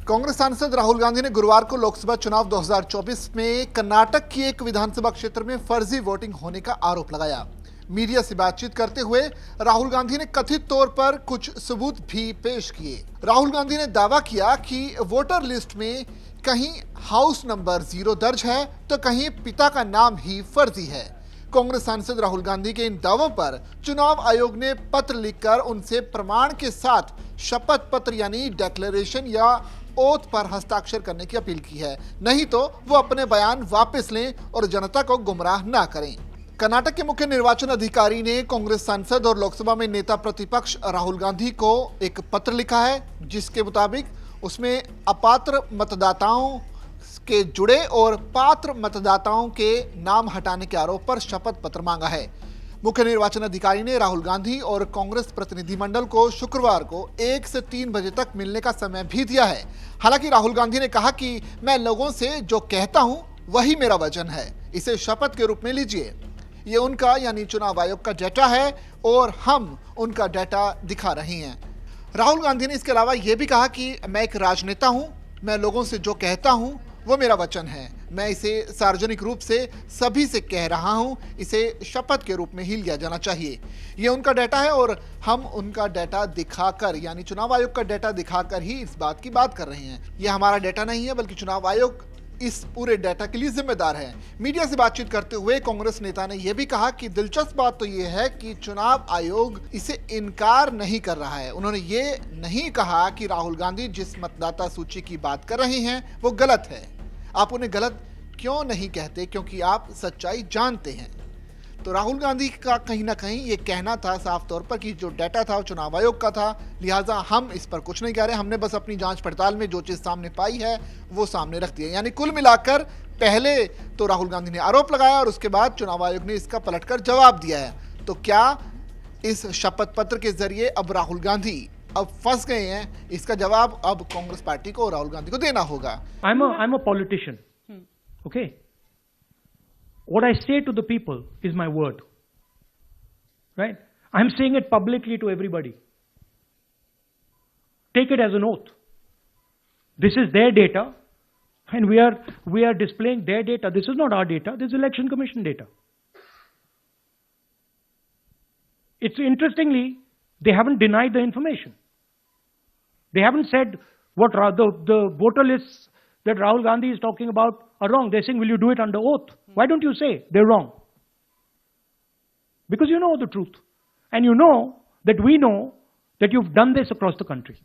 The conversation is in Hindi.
कांग्रेस सांसद राहुल गांधी ने गुरुवार को लोकसभा चुनाव 2024 में कर्नाटक की एक विधानसभा क्षेत्र में फर्जी वोटिंग होने का आरोप लगाया। मीडिया से बातचीत करते हुए राहुल गांधी ने कथित तौर पर कुछ सबूत भी पेश किए। राहुल गांधी ने दावा किया कि वोटर लिस्ट में कहीं हाउस नंबर 0 दर्ज है तो कहीं पिता का नाम ही फर्जी है। कांग्रेस सांसद राहुल गांधी के इन दावों पर चुनाव आयोग ने पत्र लिखकर उनसे प्रमाण के साथ शपथ पत्र यानी डिक्लेरेशन या ओथ पर हस्ताक्षर करने की अपील की है, नहीं तो वो अपने बयान वापस लें और जनता को गुमराह ना करें। कर्नाटक के मुख्य निर्वाचन अधिकारी ने कांग्रेस सांसद और लोकसभा में नेता प्रतिपक्ष राहुल गांधी को एक पत्र लिखा है, जिसके मुताबिक उसमें अपात्र मतदाताओं के जुड़े और पात्र मतदाताओं के नाम हटाने के आरोप पर शपथ पत्र मांगा है। मुख्य निर्वाचन अधिकारी ने राहुल गांधी और कांग्रेस प्रतिनिधिमंडल को शुक्रवार को 1 से 3 बजे तक मिलने का समय भी दिया है। हालांकि राहुल गांधी ने कहा कि मैं लोगों से जो कहता हूं वही मेरा वचन है, इसे शपथ के रूप में लीजिए। ये उनका यानी चुनाव आयोग का डेटा है और हम उनका डेटा दिखा रहे हैं। राहुल गांधी ने इसके अलावा यह भी कहा कि मैं एक राजनेता हूं, मैं लोगों से जो कहता हूं वो मेरा वचन है, मैं इसे सार्वजनिक रूप से सभी से कह रहा हूं, इसे शपथ के रूप में ही लिया जाना चाहिए। ये उनका डेटा है और हम उनका डेटा दिखाकर यानी चुनाव आयोग का डेटा दिखाकर ही इस बात की बात कर रहे हैं। ये हमारा डेटा नहीं है, बल्कि चुनाव आयोग इस पूरे डेटा के लिए जिम्मेदार है। मीडिया से बातचीत करते हुए कांग्रेस नेता ने यह भी कहा कि दिलचस्प बात तो यह है कि चुनाव आयोग इसे इनकार नहीं कर रहा है। उन्होंने ये नहीं कहा कि राहुल गांधी जिस मतदाता सूची की बात कर रहे हैं वो गलत है। आप उन्हें गलत क्यों नहीं कहते? क्योंकि आप सच्चाई जानते हैं। तो राहुल गांधी का कहीं ना कहीं ये कहना था साफ तौर पर कि जो डाटा था वो चुनाव आयोग का था, लिहाजा हम इस पर कुछ नहीं कह रहे, हमने बस अपनी जांच पड़ताल में जो चीज सामने पाई है वो सामने रख दी है। यानी कुल मिलाकर पहले तो राहुल गांधी ने आरोप लगाया और उसके बाद चुनाव आयोग ने इसका पलटकर जवाब दिया है। तो क्या इस शपथ पत्र के जरिए अब राहुल गांधी अब फंस गए हैं? इसका जवाब अब कांग्रेस पार्टी को और राहुल गांधी को देना होगा। I'm a politician. Okay? What I say to the people is my word. Right? I'm saying it publicly to everybody. Take it as an oath. This is their data, and we are displaying their data. This is not our data. This is Election Commission data. It's interestingly, they haven't denied the information. They haven't said what the voter lists that Rahul Gandhi is talking about are wrong. They're saying, will you do it under oath? Why don't you say they're wrong? Because you know the truth. And you know that we know that you've done this across the country.